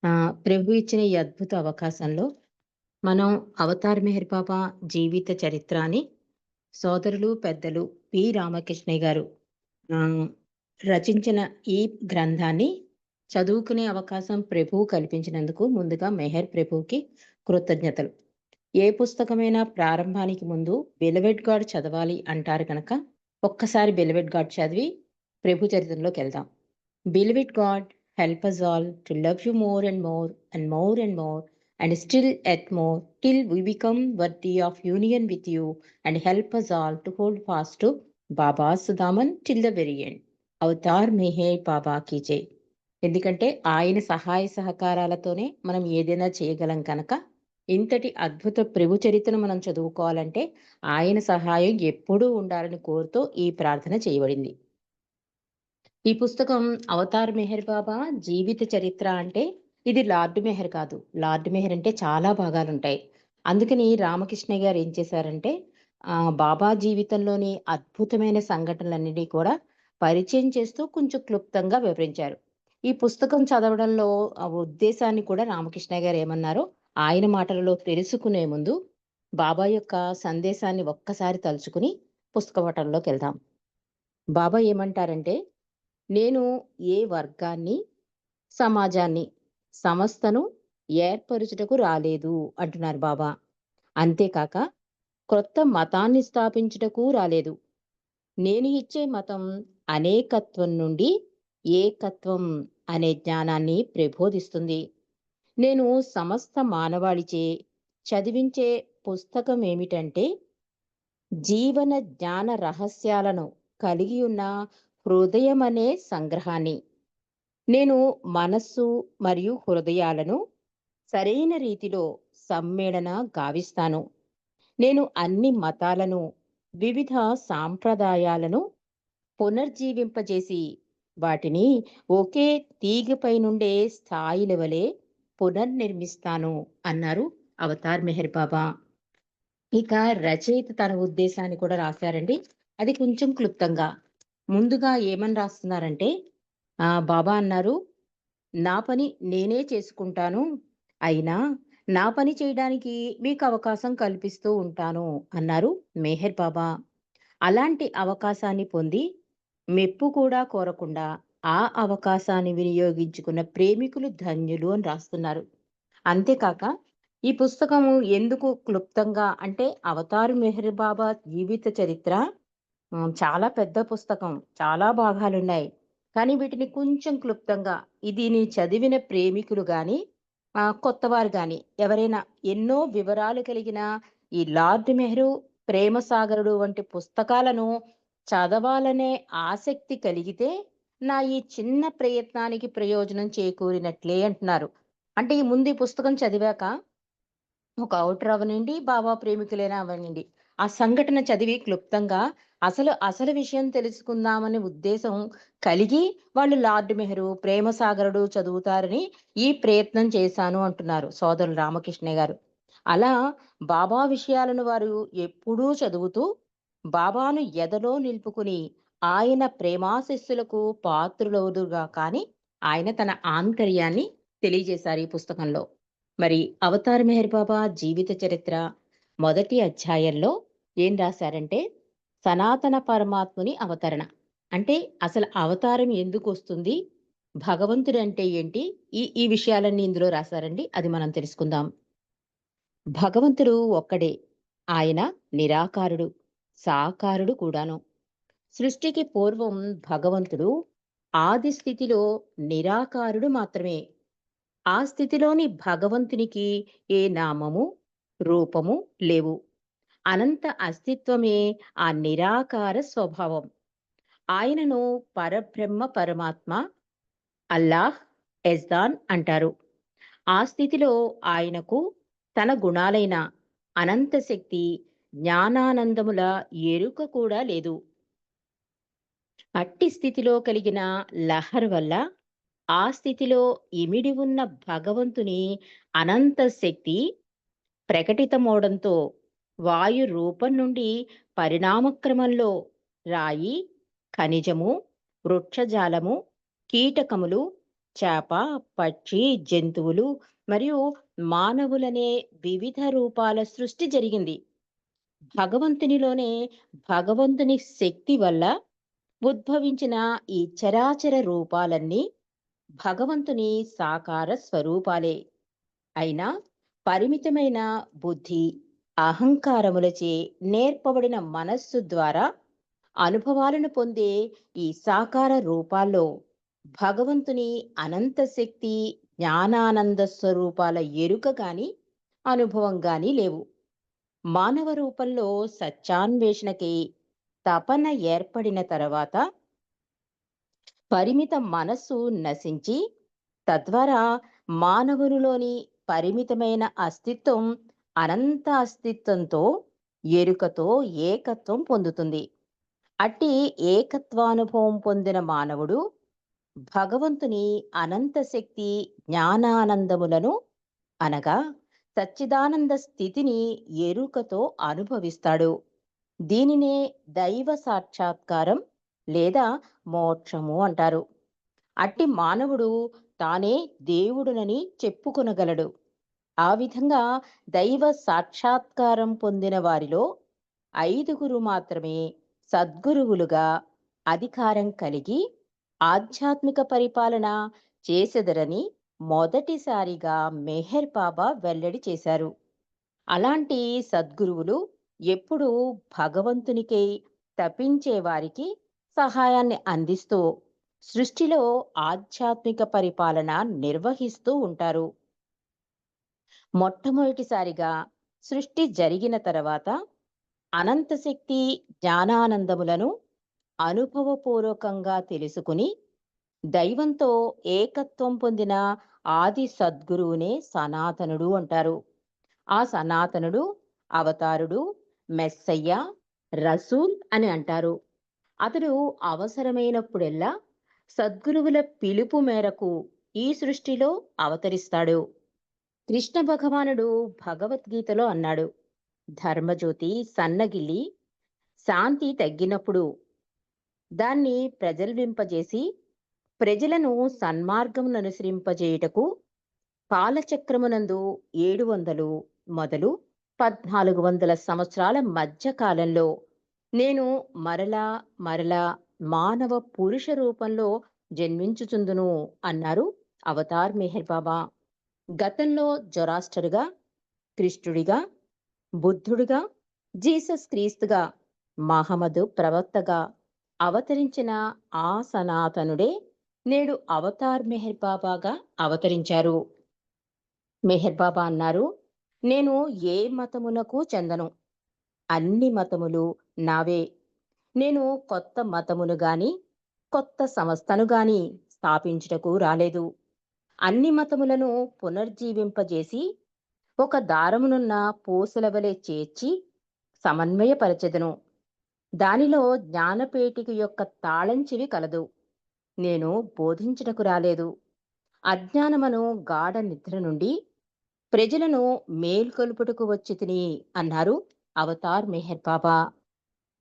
ప్రభు ఇచ్చిన ఈ అద్భుత అవకాశంలో మనం 'అవతార్ మెహర్ బాబా' జీవిత చరిత్ర అని సోదరులు, పెద్దలు పి. రామకృష్ణయ్య గారు ఆహ్, రచించిన ఈ గ్రంథాన్ని చదువుకునే అవకాశం ప్రభువు కల్పించినందుకు ముందుగా మెహర్ ప్రభువుకి కృతజ్ఞతలు. ఏ పుస్తకమైనా ప్రారంభానికి ముందు 'బిలవెడ్ గాడ్' చదవాలి అంటారు కనుక, ఒక్కసారి 'బిలవెడ్ గాడ్' చదివి ప్రభు చరిత్రలోకెళ్దాం. Beloved God, help us all to love you more and more and more and more and still yet more till we become worthy of union with you and help us all to hold fast to Baba Sudaman till the very end. Avatar Meher Baba కీ జై. ఎందుకంటే ఆయన సహాయ సహకారాలతోనే మనం ఏదైనా చేయగలం కనుక ఇంతటి అద్భుత ప్రభు చరిత్రను మనం చదువుకోవాలంటే ఆయన సహాయం ఎప్పుడూ ఉండాలని కోరుతూ ఈ ప్రార్థన చేయబడింది. ఈ పుస్తకం 'అవతార్ మెహర్ బాబా జీవిత చరిత్ర' అంటే ఇది లార్డ్ మెహర్ కాదు. లార్డ్ మెహర్ అంటే చాలా భాగాలుంటాయి. అందుకని రామకృష్ణయ్య గారు ఏం చేశారంటే బాబా జీవితంలోని అద్భుతమైన సంఘటనలన్నిటిని కూడా పరిచయం చేస్తూ కొంచెం క్లుప్తంగా వివరించారు. ఈ పుస్తకం చదవడంలో ఉద్దేశాన్ని కూడా రామకృష్ణయ్య గారు ఏమన్నారో ఆయన మాటలలో తెలుసుకునే ముందు బాబా యొక్క సందేశాన్ని ఒక్కసారి తలుచుకుని పుస్తక పఠంలోకెళ్దాం. బాబా ఏమంటారంటే, నేను ఏ వర్గాన్ని, సమాజాన్ని, సంస్థను ఏర్పరుచుటకు రాలేదు అంటున్నారు బాబా. అంతేకాక క్రొత్త మతాన్ని స్థాపించుటకు రాలేదు. నేను ఇచ్చే మతం అనేకత్వం నుండి ఏకత్వం అనే జ్ఞానాన్ని ప్రబోధిస్తుంది. నేను సమస్త మానవాళిచే చదివించే పుస్తకం ఏమిటంటే, జీవన జ్ఞాన రహస్యాలను కలిగి ఉన్న హృదయమనే సంగ్రహాన్ని. నేను మనస్సు మరియు హృదయాలను సరైన రీతిలో సమ్మేళన గావిస్తాను. నేను అన్ని మతాలను, వివిధ సాంప్రదాయాలను పునర్జీవింపజేసి వాటిని ఒకే తీగపై నుండే స్థాయిల వలె పునర్నిర్మిస్తాను అన్నారు అవతార్ మెహర్ బాబా. ఇక రచయిత తన ఉద్దేశాన్ని కూడా రాశారండి. అది కొంచెం క్లుప్తంగా. ముందుగా ఏమని రాస్తున్నారంటే, బాబా అన్నారు, "నా పని నేనే చేసుకుంటాను. అయినా నా పని చేయడానికి మీకు అవకాశం కల్పిస్తూ ఉంటాను" అన్నారు మెహర్ బాబా. అలాంటి అవకాశాన్ని పొంది, మెప్పు కూడా కోరకుండా ఆ అవకాశాన్ని వినియోగించుకున్న ప్రేమికులు ధన్యులు అని రాస్తున్నారు. అంతేకాక ఈ పుస్తకము ఎందుకు క్లుప్తంగా అంటే 'అవతార్ మెహర్ బాబా జీవిత చరిత్ర' చాలా పెద్ద పుస్తకం. చాలా భాగాలున్నాయి. కానీ వీటిని కొంచెం క్లుప్తంగా దీన్ని చదివిన ప్రేమికులు గాని, కొత్తవారు గాని ఎవరైనా ఎన్నో వివరాలు కలిగిన ఈ 'లార్డ్ మెహ్రూ', 'ప్రేమ సాగరుడు' వంటి పుస్తకాలను చదవాలనే ఆసక్తి కలిగితే, నా ఈ చిన్న ప్రయత్నానికి ప్రయోజనం చేకూరినట్లే అంటున్నారు. అంటే ఈ ముందు ఈ పుస్తకం చదివాక ఒక ఔటర్ అవ్వనండి, బాబా ప్రేమికులైనా అవ్వనండి. ఆ సంఘటన చదివి క్లుప్తంగా అసలు విషయం తెలుసుకుందామనే ఉద్దేశం కలిగి వాళ్ళు 'లార్డ్ మెహరు', 'ప్రేమ సాగరుడు' చదువుతారని ఈ ప్రయత్నం చేశాను అంటున్నారు సోదరులు రామకృష్ణయ్య గారు. అలా బాబా విషయాలను వారు ఎప్పుడూ చదువుతూ, బాబాను ఎదలో నిలుపుకుని, ఆయన ప్రేమాశిస్సులకు పాత్రులవుదురుగా కానీ, ఆయన తన ఆంతర్యాన్ని తెలియజేశారు ఈ పుస్తకంలో. మరి 'అవతార్ మెహర్ బాబా' జీవిత చరిత్ర మొదటి అధ్యాయంలో ఏం రాశారంటే, సనాతన పరమాత్ముని అవతరణ. అంటే అసలు అవతారం ఎందుకొస్తుంది? భగవంతుడంటే ఏంటి? ఈ ఈ విషయాలన్నీ ఇందులో రాశారండి. అది మనం తెలుసుకుందాం. భగవంతుడు ఒక్కడే. ఆయన నిరాకారుడు, సాకారుడు కూడాను. సృష్టికి పూర్వం భగవంతుడు ఆది స్థితిలో నిరాకారుడు మాత్రమే. ఆ స్థితిలోని భగవంతునికి ఏ నామము, రూపము లేవు. అనంత అస్తిత్వమే ఆ నిరాకార స్వభావం. ఆయనను పరబ్రహ్మ పరమాత్మ, అల్లాహ్, యజ్దాన్ అంటారు. ఆ స్థితిలో ఆయనకు తన గుణాలైన అనంత శక్తి, జ్ఞానానందముల ఎరుక కూడా లేదు. అట్టి స్థితిలో కలిగిన లహర్ వల్ల ఆ స్థితిలో ఇమిడి ఉన్న భగవంతుని అనంత శక్తి ప్రకటితమవడంతో వాయు రూపం నుండి పరిణామక్రమంలో రాయి, ఖనిజము, వృక్షజాలము, కీటకములు, చేప, పక్షి, జంతువులు మరియు మానవులనే వివిధ రూపాల సృష్టి జరిగింది. భగవంతునిలోనే భగవంతుని శక్తి వల్ల ఉద్భవించిన ఈ చరాచర రూపాలన్నీ భగవంతుని సాకార స్వరూపాలే. అయినా పరిమితమైన బుద్ధి, అహంకారములచే నేర్పబడిన మనస్సు ద్వారా అనుభవాలను పొందే ఈ సాకార రూపాల్లో భగవంతుని అనంత శక్తి, జ్ఞానానంద స్వరూపాల ఎరుక గాని అనుభవం గాని లేవు. మానవ రూపంలో సత్యాన్వేషణకి తపన ఏర్పడిన తర్వాత పరిమిత మనస్సు నశించి, తద్వారా మానవునిలోని పరిమితమైన అస్తిత్వం అనంత అస్తిత్వంతో, ఎరుకతో ఏకత్వం పొందుతుంది. అట్టి ఏకత్వానుభవం పొందిన మానవుడు భగవంతుని అనంత శక్తి, జ్ఞానానందములను అనగా సచ్చిదానంద స్థితిని ఎరుకతో అనుభవిస్తాడు. దీనినే దైవ సాక్షాత్కారం లేదా మోక్షము అంటారు. అట్టి మానవుడు తానే దేవుడునని చెప్పుకొనగలడు. ఆ విధంగా దైవ సాక్షాత్కారం పొందిన వారిలో ఐదుగురు మాత్రమే సద్గురువులుగా అధికారం కలిగి ఆధ్యాత్మిక పరిపాలన చేసెదరని మొదటిసారిగా మెహర్ బాబా వెల్లడి చేశారు. అలాంటి సద్గురువులు ఎప్పుడూ భగవంతునికై తపించే వారికి సహాయాన్ని అందిస్తూ సృష్టిలో ఆధ్యాత్మిక పరిపాలన నిర్వహిస్తూ ఉంటారు. మొట్టమొదటిసారిగా సృష్టి జరిగిన తర్వాత అనంత శక్తి, జ్ఞానానందములను అనుభవపూర్వకంగా తెలుసుకుని దైవంతో ఏకత్వం పొందిన ఆది సద్గురువునే సనాతనుడు అంటారు. ఆ సనాతనుడు అవతారుడు, మెస్సయ్య, రసూల్ అని అంటారు. అతడు అవసరమైనప్పుడెల్లా సద్గురువుల పిలుపు మేరకు ఈ సృష్టిలో అవతరిస్తాడు. కృష్ణ భగవానుడు భగవద్గీతలో అన్నాడు, ధర్మజ్యోతి సన్నగిల్లి శాంతి తగ్గినప్పుడు దాన్ని ప్రజ్వలింపజేసి ప్రజలను సన్మార్గముననుసరింపజేయుటకు కాలచక్రమునందు 700 మొదలు 1400 సంవత్సరాల మధ్య కాలంలో నేను మరలా మరలా మానవ పురుష రూపంలో జన్మించుచుందును అన్నారు అవతార్ మెహర్ బాబా. గతంలో జొరాస్టరుగా, కృష్ణుడిగా, బుద్ధుడిగా, జీసస్ క్రీస్తుగా, మహమ్మదు ప్రవక్తగా అవతరించిన ఆ సనాతనుడే నేడు అవతార్ మెహర్ బాబాగా అవతరించారు. మెహర్ బాబా అన్నారు, నేను ఏ మతమునకు చెందను. అన్ని మతములు నావే. నేను కొత్త మతమును గాని, కొత్త సంస్థను గాని స్థాపించుటకు రాలేదు. అన్ని మతములను పునర్జీవింపజేసి ఒక దారమునున్న పూసల వలె చేర్చి సమన్వయపరచెదను. దానిలో జ్ఞానపేటిక యొక్క తాళం చెవి కలదు. నేను బోధించుటకు రాలేదు. అజ్ఞానమను గాఢ నిద్ర నుండి ప్రజలను మేల్కొల్పుటకు వచ్చి తిని అన్నారు అవతార్ మెహర్ బాబా.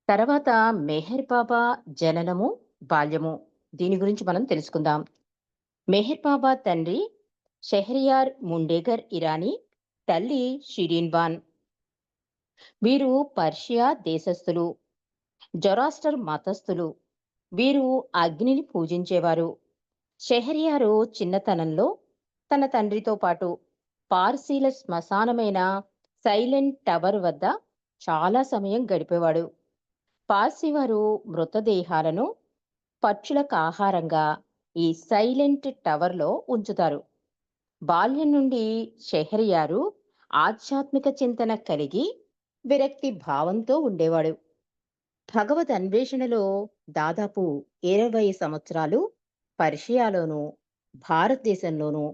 తర్వాత మెహర్ బాబా జననము, బాల్యము దీని గురించి మనం తెలుసుకుందాం. మెహర్ బాబా తండ్రి షెహరియార్ ముండేగర్ ఇరానీ, తల్లి షిరీన్ బాన్. వీరు పర్షియా దేశస్థులు, జొరాస్టర్ మతస్థులు. వీరు అగ్నిని పూజించేవారు. షెహరియారు చిన్నతనంలో తన తండ్రితో పాటు పార్సీల శ్మశానమైన సైలెంట్ టవర్ వద్ద చాలా సమయం గడిపేవాడు. పార్సీ వారు మృతదేహాలను పక్షులకు ఆహారంగా ఈ సైలెంట్ టవర్లో ఉంచుతారు. బాల్యం నుండి షెహరియారు ఆధ్యాత్మిక చింతన కలిగి విరక్తి భావంతో ఉండేవాడు. భగవద్ అన్వేషణలో దాదాపు 20 సంవత్సరాలు పర్షియాలోనూ, భారతదేశంలోనూ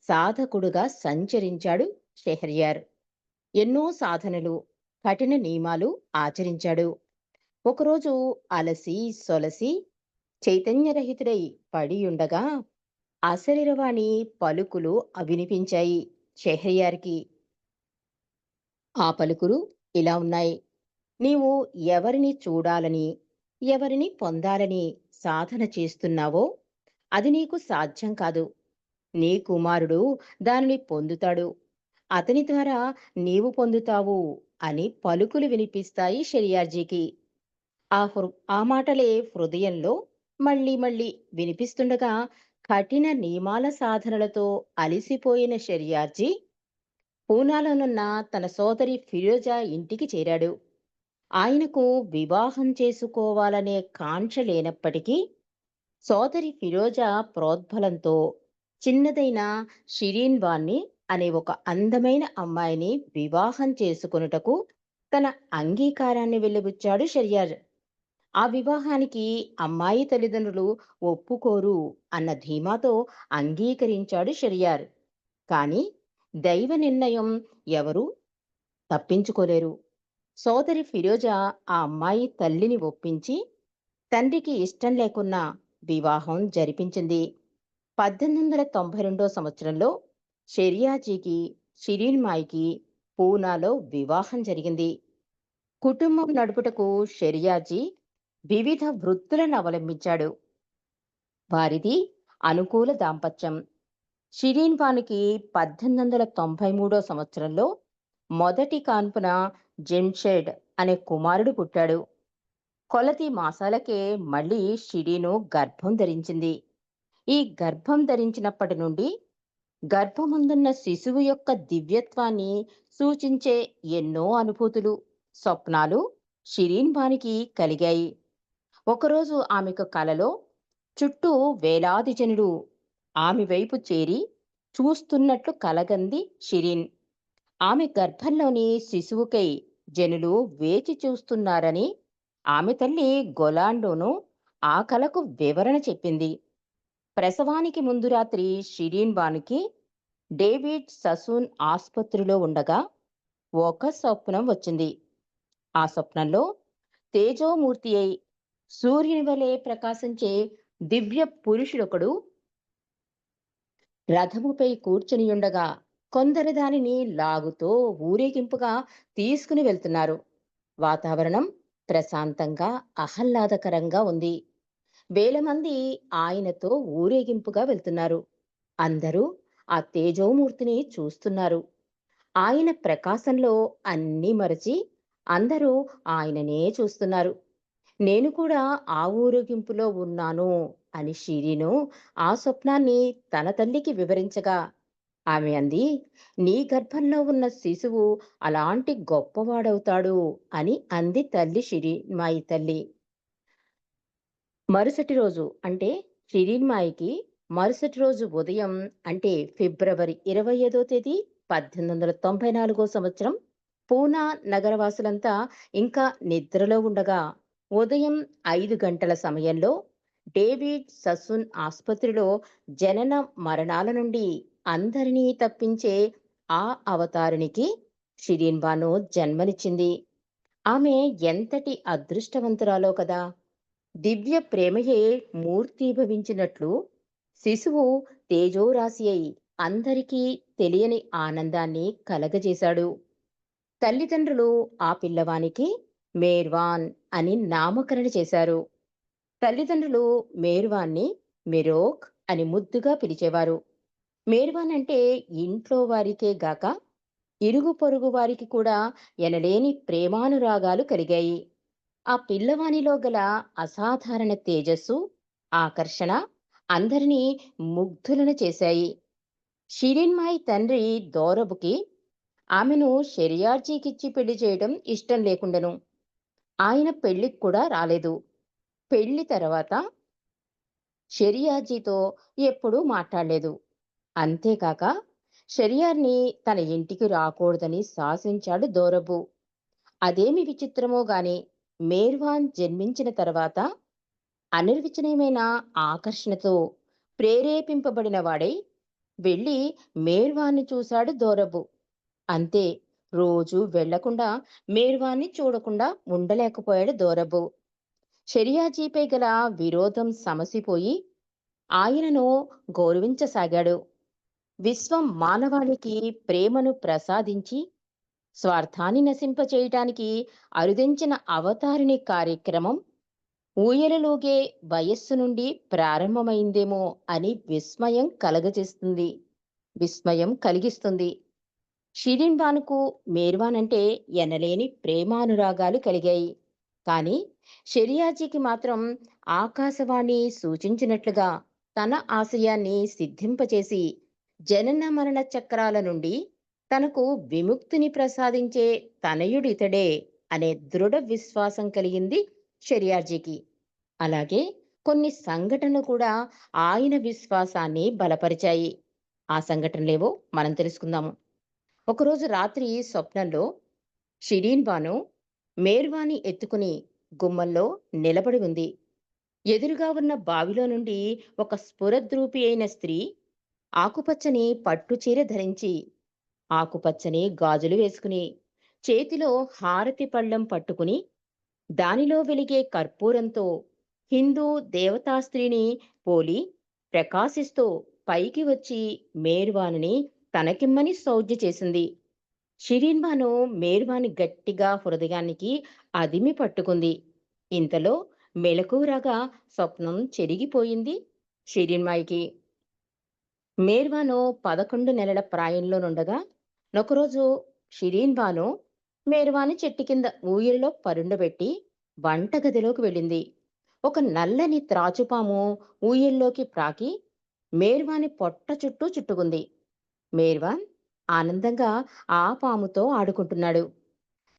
సాధకుడుగా సంచరించాడు షెహర్యార్. ఎన్నో సాధనలు, కఠిన నియమాలు ఆచరించాడు. ఒకరోజు అలసి సొలసి చైతన్యరహితుడై పడి ఉండగా అశరీరవాణి పలుకులు వినిపించాయి షెహర్యార్కి. ఆ పలుకులు ఇలా ఉన్నాయి, నీవు ఎవరిని చూడాలని, ఎవరిని పొందాలని సాధన చేస్తున్నావో అది నీకు సాధ్యం కాదు. నీ కుమారుడు దానిని పొందుతాడు. అతని ద్వారా నీవు పొందుతావు అని పలుకులు వినిపిస్తాయి షెరియార్జీకి. ఆ మాటలే హృదయంలో మళ్ళీ మళ్ళీ వినిపిస్తుండగా కఠిన నియమాల సాధనలతో అలిసిపోయిన షెరియార్జీ పూనాలోనున్న తన సోదరి ఫిరోజా ఇంటికి చేరాడు. ఆయనకు వివాహం చేసుకోవాలనే కాంక్ష లేనప్పటికీ సోదరి ఫిరోజా ప్రోద్బలంతో చిన్నదైన షిరీన్ వాణ్ణి అనే ఒక అందమైన అమ్మాయిని వివాహం చేసుకొనుటకు తన అంగీకారాన్ని వెలిబుచ్చాడు షెర్యార్. ఆ వివాహానికి అమ్మాయి తల్లిదండ్రులు ఒప్పుకోరు అన్న ధీమాతో అంగీకరించాడు షెర్యార్. కాని దైవ నిర్ణయం ఎవరూ తప్పించుకోలేరు. సోదరి ఫిరోజా ఆ అమ్మాయి తల్లిని ఒప్పించి తండ్రికి ఇష్టం లేకున్నా వివాహం జరిపించింది. 1892 సంవత్సరంలో షెరియాజీకి షిరీన్మాయికి పూనాలో వివాహం జరిగింది. కుటుంబం నడుపుటకు షెరియాజీ వివిధ వృత్తులను అవలంబించాడు. వారిది అనుకూల దాంపత్యం. షిరీన్వానికి 1893 సంవత్సరంలో మొదటి కాన్పున జెమ్షెడ్ అనే కుమారుడు పుట్టాడు. కొలది మాసాలకే మళ్ళీ షిరీను గర్భం ధరించింది. ఈ గర్భం ధరించినప్పటి నుండి గర్భముందున్న శిశువు యొక్క దివ్యత్వాన్ని సూచించే ఎన్నో అనుభూతులు, స్వప్నాలు షిరీన్ బానికి కలిగాయి. ఒకరోజు ఆమెకు కలలో చుట్టూ వేలాది జనులు ఆమె వైపు చేరి చూస్తున్నట్లు కలగంది షిరీన్. ఆమె గర్భంలోని శిశువుకై జనులు వేచి చూస్తున్నారని ఆమె తల్లి గొలాండోను ఆ కలకు వివరణ చెప్పింది. ప్రసవానికి ముందు రాత్రి షిరీన్ బానుకి డేవిడ్ ససూన్ ఆసుపత్రిలో ఉండగా ఒక స్వప్నం వచ్చింది. ఆ స్వప్నంలో తేజోమూర్తి అయి సూర్యుని వలె ప్రకాశించే దివ్య పురుషుడొకడు రథముపై కూర్చునియుండగా కొందరు దానిని లాగుతో ఊరేగింపుగా తీసుకుని వెళ్తున్నారు. వాతావరణం ప్రశాంతంగా ఆహ్లాదకరంగా ఉంది. వేల మంది ఆయనతో ఊరేగింపుగా వెళ్తున్నారు. అందరూ ఆ తేజోమూర్తిని చూస్తున్నారు. ఆయన ప్రకాశంలో అన్నీ మరచి అందరూ ఆయననే చూస్తున్నారు. నేను కూడా ఆ ఊరేగింపులో ఉన్నాను అని షిరీను ఆ స్వప్నాన్ని తన తల్లికి వివరించగా ఆమె అంది, నీ గర్భంలో ఉన్న శిశువు అలాంటి గొప్పవాడవుతాడు అని అంది తల్లి షిరీన్మాయి తల్లి. మరుసటి రోజు అంటే షిరీన్మాయికి మరుసటి రోజు ఉదయం అంటే ఫిబ్రవరి 25వ తేదీ 1894 సంవత్సరం పూనా నగరవాసులంతా ఇంకా నిద్రలో ఉండగా ఉదయం 5 గంటల సమయంలో డేవిడ్ ససున్ ఆసుపత్రిలో జనన మరణాల నుండి అందరినీ తప్పించే ఆ అవతారునికి షిరీన్ బాను జన్మనిచ్చింది. ఆమె ఎంతటి అదృష్టవంతురాలో కదా. దివ్య ప్రేమయే మూర్తీభవించినట్లు శిశువు తేజోరాశి అయి అందరికీ తెలియని ఆనందాన్ని కలగజేశాడు. తల్లిదండ్రులు ఆ పిల్లవానికి మేర్వాన్ అని నామకరణ చేశారు. తల్లిదండ్రులు మేర్వాన్ని మెరోక్ అని ముద్దుగా పిలిచేవారు. మేర్వాన్ అంటే ఇంట్లో వారికే గాక ఇరుగు పొరుగు వారికి కూడా ఎనలేని ప్రేమానురాగాలు కలిగాయి. ఆ పిల్లవానిలో గల అసాధారణ తేజస్సు, ఆకర్షణ అందరినీ ముగ్ధులను చేశాయి. షిరీన్మాయి తండ్రి దౌరబుకి ఆమెను షెరియార్జీకిచ్చి పెళ్లి చేయడం ఇష్టం లేకుండెను. ఆయన పెళ్లికి కూడా రాలేదు. పెళ్లి తర్వాత షెరియార్జీతో ఎప్పుడూ మాట్లాడలేదు. అంతేకాక షెరియార్ని తన ఇంటికి రాకూడదని శాసించాడు దౌరబు. అదేమి విచిత్రమో గాని మేర్వాన్ జన్మించిన తర్వాత అనిర్వచనీయమైన ఆకర్షణతో ప్రేరేపింపబడిన వాడై వెళ్ళి మేర్వాన్ని చూశాడు దౌరబు. అంతే, రోజూ వెళ్లకుండా మేర్వాన్ని చూడకుండా ఉండలేకపోయాడు దౌరబు. షెరియాజీపై గల విరోధం సమసిపోయి ఆయనను గౌరవించసాగాడు. విశ్వం మానవాళికి ప్రేమను ప్రసాదించి స్వార్థాన్ని నశింపచేయటానికి అరుదించిన అవతారిణి కార్యక్రమం ఊయలలోగే వయస్సు నుండి ప్రారంభమైందేమో అని విస్మయం కలిగిస్తుంది. షిరిన్ బానుకు మేర్వాన్ అంటే ఎనలేని ప్రేమానురాగాలు కలిగాయి. కానీ షెరియాజీకి మాత్రం ఆకాశవాణి సూచించినట్లుగా తన ఆశయాన్ని సిద్ధింపచేసి జనన మరణ చక్రాల నుండి తనకు విముక్తిని ప్రసాదించే తనయుడితడే అనే దృఢ విశ్వాసం కలిగింది షెరియాజీకి. అలాగే కొన్ని సంఘటనలు కూడా ఆయన విశ్వాసాన్ని బలపరిచాయి. ఆ సంఘటనలేవో మనం తెలుసుకుందాము. ఒకరోజు రాత్రి స్వప్నంలో షిరీన్ బాను మేర్వాని ఎత్తుకుని గుమ్మంలో నిలబడి ఉంది. ఎదురుగా ఉన్న బావిలో నుండి ఒక స్ఫురద్రూపి అయిన స్త్రీ ఆకుపచ్చని పట్టు చీర ధరించి, ఆకుపచ్చని గాజులు వేసుకుని, చేతిలో హారతి పళ్ళెం పట్టుకుని, దానిలో వెలిగే కర్పూరంతో హిందూ దేవతా స్త్రీని పోలి ప్రకాశిస్తూ పైకి వచ్చి మేర్వానిని తనకిమ్మని సౌజ్ఞ చేసింది. షిరీన్ బాను మేర్వాని గట్టిగా హృదయానికి అదిమి పట్టుకుంది. ఇంతలో మెలకువరాగా స్వప్నం చెరిగిపోయింది షిరీన్మాయికి. మేర్వాను 11 నెలల ప్రాయంలోనుండగా ఒకరోజు షిరీన్ బాను మేర్వాని చెట్టు కింద ఊయలలో పరుండబెట్టి వంటగదిలోకి వెళ్ళింది. ఒక నల్లని త్రాచుపాము ఊయల్లోకి ప్రాకి మేర్వాని పొట్ట చుట్టూ చుట్టుకుంది. మేర్వాన్ ఆనందంగా ఆ పాముతో ఆడుకుంటున్నాడు.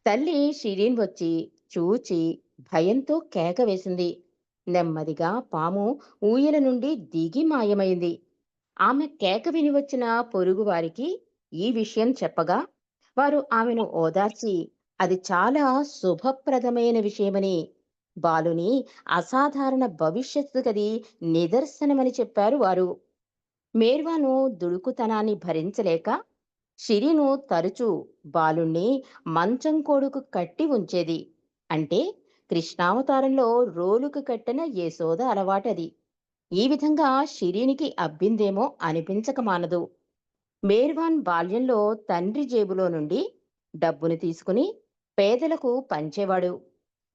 తల్లి షిరీన్ వచ్చి చూచి భయంతో కేక వేసింది. నెమ్మదిగా పాము ఊయల నుండి దిగి మాయమైంది. ఆమె కేక విని వచ్చిన పొరుగువారికి ఈ విషయం చెప్పగా వారు ఆమెను ఓదార్చి అది చాలా శుభప్రదమైన విషయమని, బాలుని అసాధారణ భవిష్యత్తు గది నిదర్శనమని చెప్పారు వారు. మేర్వాను దుడుకుతనాన్ని భరించలేక షిరీను తరచూ బాలుణ్ణి మంచం కోడుకు కట్టి ఉంచేది. అంటే కృష్ణావతారంలో రోలుకు కట్టిన యశోద అలవాటది. ఈ విధంగా షిరీనికి అబ్బిందేమో అనిపించక మానదు. మేర్వాన్ బాల్యంలో తండ్రి జేబులో నుండి డబ్బును తీసుకుని పేదలకు పంచేవాడు.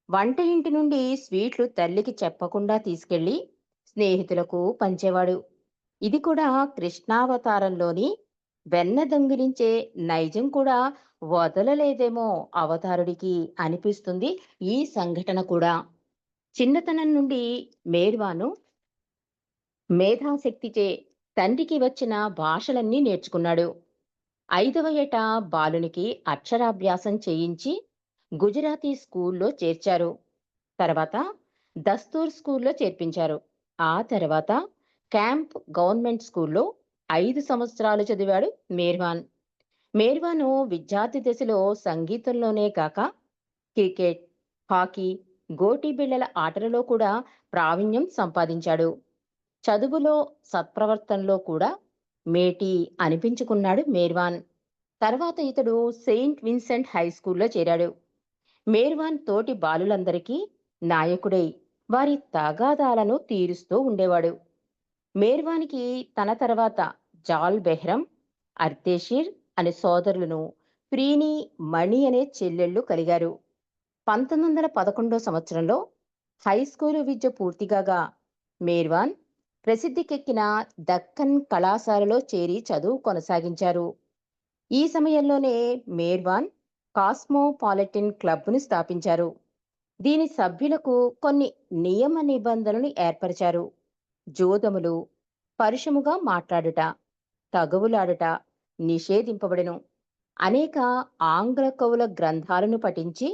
వంట ఇంటి నుండి స్వీట్లు తల్లికి చెప్పకుండా తీసుకెళ్లి స్నేహితులకు పంచేవాడు. ఇది కూడా కృష్ణావతారంలోని వెన్న దొంగిలించే నైజం కూడా వదలలేదేమో అవతారుడికి అనిపిస్తుంది ఈ సంఘటన కూడా. చిన్నతనం నుండి మేర్వాను మేధాశక్తిచే తండ్రికి వచ్చిన భాషలన్నీ నేర్చుకున్నాడు. 5వ ఏట బాలునికి అక్షరాభ్యాసం చేయించి గుజరాతీ స్కూల్లో చేర్చారు. తర్వాత దస్తూర్ స్కూల్లో చేర్పించారు. ఆ తర్వాత క్యాంప్ గవర్నమెంట్ స్కూల్లో 5 సంవత్సరాలు చదివాడు మేర్వాన్. మేర్వాను విద్యార్థి దశలో సంగీతంలోనే కాక క్రికెట్, హాకీ, గోటీ బిళ్లల ఆటలలో కూడా ప్రావీణ్యం సంపాదించాడు. చదువులో, సత్ప్రవర్తనలో కూడా మేటి అనిపించుకున్నాడు మేర్వాన్. తర్వాత ఇతడు సెయింట్ విన్సెంట్ హై స్కూల్లో చేరాడు. మేర్వాన్ తోటి బాలులందరికీ నాయకుడై వారి తగాదాలను తీరుస్తూ ఉండేవాడు. మేర్వానికి తన తర్వాత జాల్ బెహ్రం, అర్తేషిర్ అనే సోదరులను, ప్రీని, మణి అనే చెల్లెళ్ళు కలిగారు. 1911 సంవత్సరంలో హై స్కూలు విద్య పూర్తిగాగా మేర్వాన్ ప్రసిద్ధికెక్కిన దక్కన్ కళాశాలలో చేరి చదువు కొనసాగించారు. ఈ సమయంలోనే మేర్వాన్ కాస్మోపాలిటన్ క్లబ్ను స్థాపించారు. దీని సభ్యులకు కొన్ని నియమ నిబంధనలు ఏర్పరిచారు. జోదములు, పరుషముగా మాట్లాడుట, తగవులాడుట నిషేధింపబడెను. అనేక ఆంగ్ల కవుల గ్రంథాలను పఠించి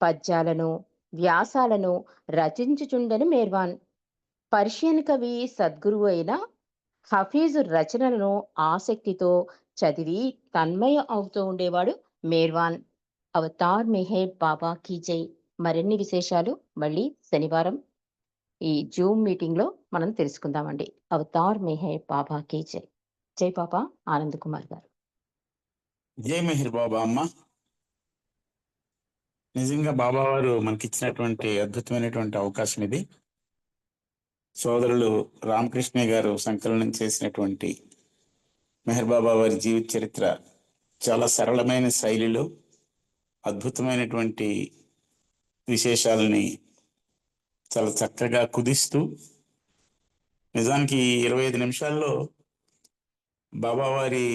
పద్యాలను, వ్యాసాలను రచించుచుండెను మేర్వాన్. పర్షియన్ కవి సద్గురువు అయిన హఫీజు రచనలను ఆసక్తితో చదివి తన్మయ అవుతూ ఉండేవాడు మేర్వాన్. అవతార్ మెహర్ బాబా కీ జై. మరిన్ని విశేషాలు మళ్ళీ శనివారం ఈ జూమ్ మీటింగ్ లో మనం తెలుసుకుందామండి. అవతార్ మెహర్ బాబా కీ జై. జై బాబా ఆనంద్ కుమార్ గారు. జై మెహర్ బాబా అమ్మ. నిజంగా బాబా వారు మనకిచ్చినటువంటి అద్భుతమైనటువంటి అవకాశం ఇది. సోదరులు రామకృష్ణయ్య గారు సంకలనం చేసినటువంటి మెహర్ బాబా వారి జీవిత చరిత్ర చాలా సరళమైన శైలిలో అద్భుతమైనటువంటి విశేషాలని చాలా చక్కగా కుదిస్తూ నిజానికి 25 నిమిషాల్లో బాబావారి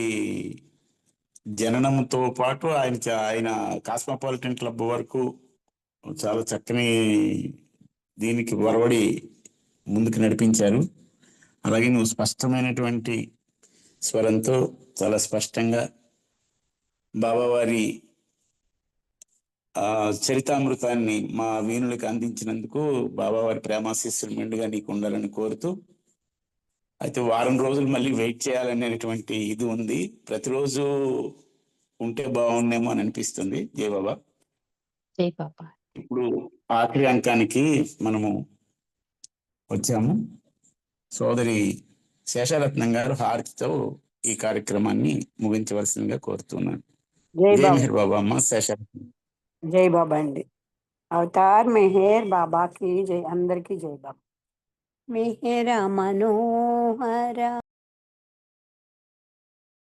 జననంతో పాటు ఆయన కాస్మోపాలిటన్ క్లబ్ వరకు చాలా చక్కని దీనికి వరవడి ముందుకు నడిపించారు. అలాగే నువ్వు స్పష్టమైనటువంటి స్వరంతో చాలా స్పష్టంగా బాబావారి చరితామృతాన్ని మా వీణులకు అందించినందుకు బాబావారి ప్రేమాశీస్సులు మెండుగా నీకు ఉండాలని కోరుతూ, అయితే వారం రోజులు మళ్ళీ వెయిట్ చేయాలనేటువంటి ఇది ఉంది. ప్రతిరోజు ఉంటే బాగుండేమో అని అనిపిస్తుంది. జై బాబా. జై బాబా. ఇప్పుడు ఆఖరి అంకానికి మనము వచ్చాము. సోదరి శేషరత్నం గారు హారతితో ఈ కార్యక్రమాన్ని ముగించవలసిందిగా కోరుతున్నాను. జై జై బాబా. మెహర్ బాబా అమ్మ. శేషరత్నం. జై బాబా అండి. అవతార్ మెహర్ బాబాకి జై. అందరికీ జై బాబా. మెహర మనోహర